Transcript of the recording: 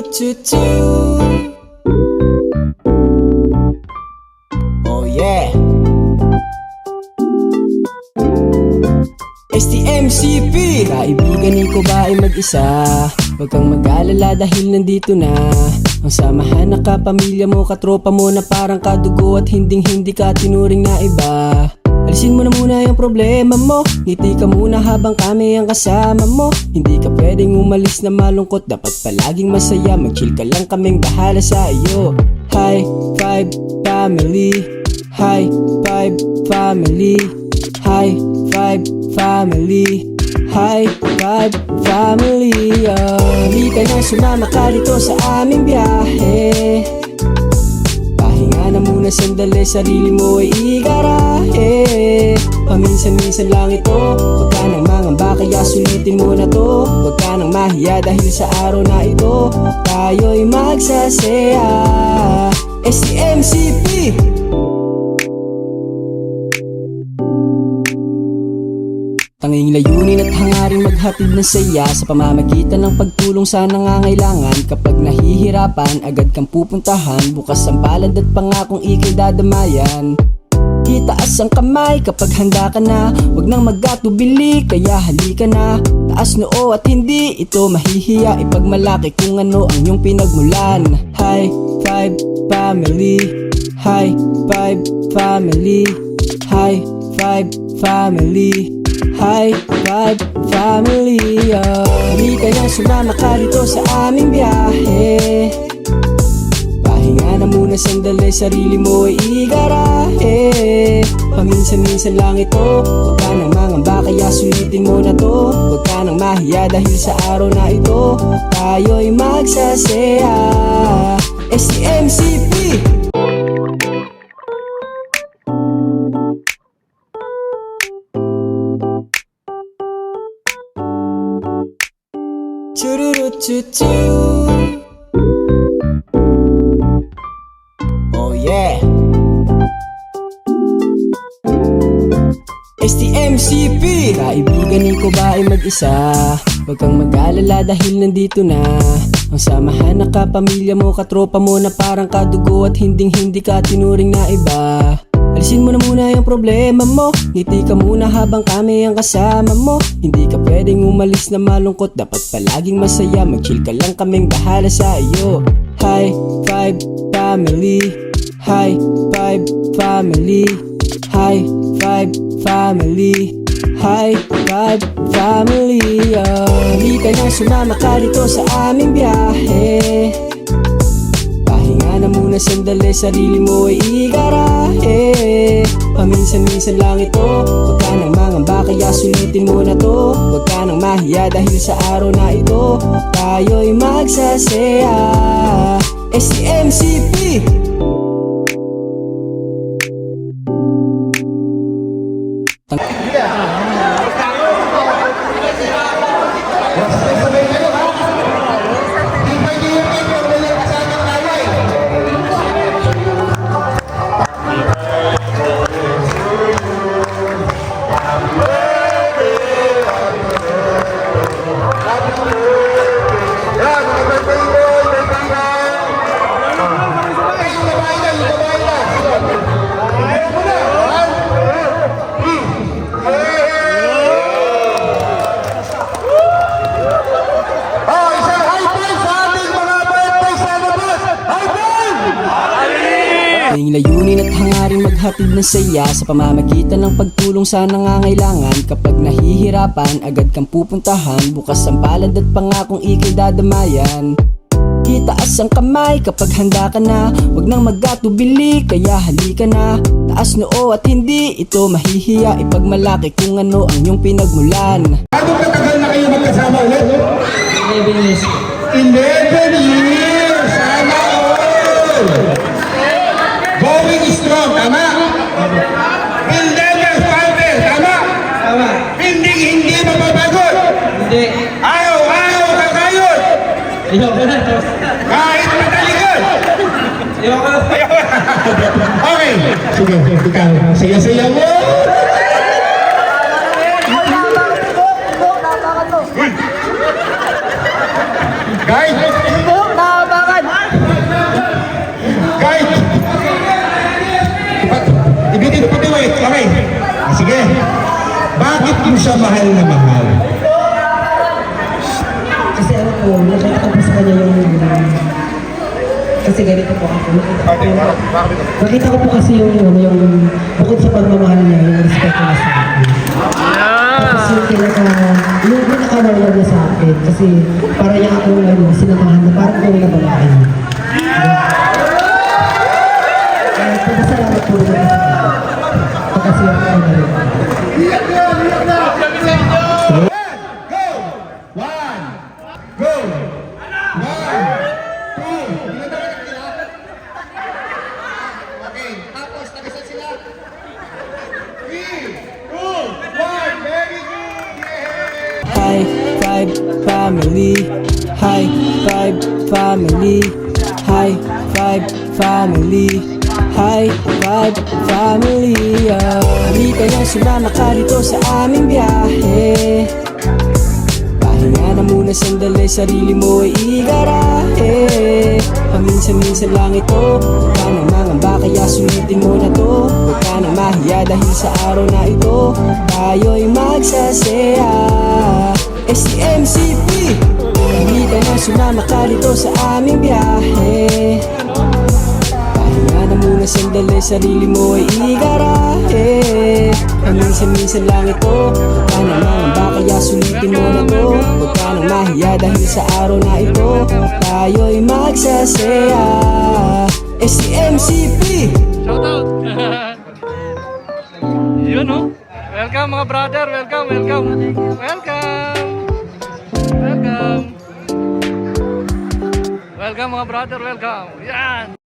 Choo-choo-choo. Oh yeah. STMCP. Kaibigan ko ba ay mag-isa? Huwag kang mag-alala dahil nandito na ang samahan na kapamilya mo, katropa mo na parang kadugo at hinding-hindi ka tinuring na iba. Alisin mo na muna yung problema mo, ngiti ka muna habang kami ang kasama mo. Hindi ka pwedeng umalis na malungkot, dapat palaging masaya. Mag-chill ka lang, kaming bahala sa iyo. High Five Family, High Five Family, High Five Family, High Five Family. Hindi ka na sumama ka dito sa aming biyahe. Pahinga na muna sandali, sarili mo ay igarahe. Paminsan-minsan lang ito, huwag ka nang mangamba kaya sulitin mo na to. Huwag ka nang mahiya dahil sa araw na ito tayo'y magsasaya. STMCP. Tanging layunin at hangaring maghatid ng saya sa pamamagitan ng pagtulong sa nangangailangan. Kapag nahihirapan, agad kang pupuntahan. Bukas ang palad at pangakong ika'y dadamayan. Itaas ang kamay kapag handa ka na, huwag nang magkatubili kaya halika na. Taas noo at hindi ito mahihiya, ipagmalaki kung ano ang iyong pinagmulan. High Five Family, High Five Family, High Five Family, High Five Family. Halika na sumama ka dito sa aming biyahe. Pahinga na muna sandali, sarili mo ay igarahe. Paminsan-minsan lang ito, huwag ka nang mangamba kaya sulitin mo na to. Huwag ka nang mahiya dahil sa araw na ito tayo'y magsasaya. STMCP. Choo-choo-choo. Oh yeah. STMCP. Kaibigan ko ba ay mag-isa? Huwag kang mag-alala dahil nandito na ang samahan na kapamilya mo, katropa mo na parang kadugo at hinding-hindi ka tinuring na iba. Alisin mo na muna yung problema mo, ngiti ka muna habang kami ang kasama mo. Hindi ka pwedeng umalis na malungkot, dapat palaging masaya. Mag-chill ka lang, kaming bahala sa iyo. High Five Family, High Five Family, High Five Family, High Five Family. Halika na sumama ka dito sa aming biyahe. Pahinga na muna sandali, sarili mo ay igarahe. Paminsan-minsan lang ito, huwag ka nang mangamba kaya sulitin mo na to. Huwag ka nang mahiya dahil sa araw na ito tayo'y magsasaya. STMCP. Ang layunin at hangaring maghatid ng saya sa pamamagitan ng pagtulong sa nangangailangan. Kapag nahihirapan, agad kang pupuntahan. Bukas ang palad at pangakong ika'y dadamayan. Itaas ang kamay kapag handa ka na, huwag nang magkatubili kaya halika na. Taas noo at hindi ito mahihiya, ipagmalaki kung ano ang iyong pinagmulan. Ano katagal na kayo magkasama ulit? 11 years. 11 years! Sana all! Going strong, tama? Will never falter, tama? Tama. Hindi mapapagod. Hindi. Ayaw kakayod. Ayoko na. Kahit mataligan. Ayoko na. Okay. Sige, ikaw. Saya-saya mo. Guys, mo siya mahal na mahal? Kasi ano po, nakita ko po sa kanya yung kasi ganito po ako. Nakita ko po kasi yung bukod sa pagmamahal niya, yung respeto niya sa akin. Tapos yung pinakamahal niya sa akin. Kasi para niya akong sinamahan na parang kung nabalaan niya. Kaya pagkasalamat po rin ako sa kanya. Pagkasalamat po na rin. Go! 1, 2, okay, tapos nag-isa sila. 3, 2, 1, very good! Yeah! High Five Family, High Five Family, High Five Family, High Five Family. Halika na, sumama ka dito sa aming biyahe. Pahinga na muna sandali, sarili mo ay igarahe. Paminsan-minsan lang ito, huwag ka nang mangamba, kaya sulitin mo na to. Huwag ka nang mahiya dahil sa araw na ito, tayo'y magsasaya. STMCP, halika na, sumama ka dito sa aming biyahe. Pahinga na muna sandali, sarili mo ay igarahe. Paminsan-minsan lang ito, huwag ka nang mangamba, kaya sulitin mo na to. Huwag ka nang mahiya dahil sa araw na ito, tayo'y magsasaya. STMCP. Shoutout! Yun oh. Welcome mga brother, welcome, welcome. Welcome. Welcome. Welcome mga brother, welcome. Yan.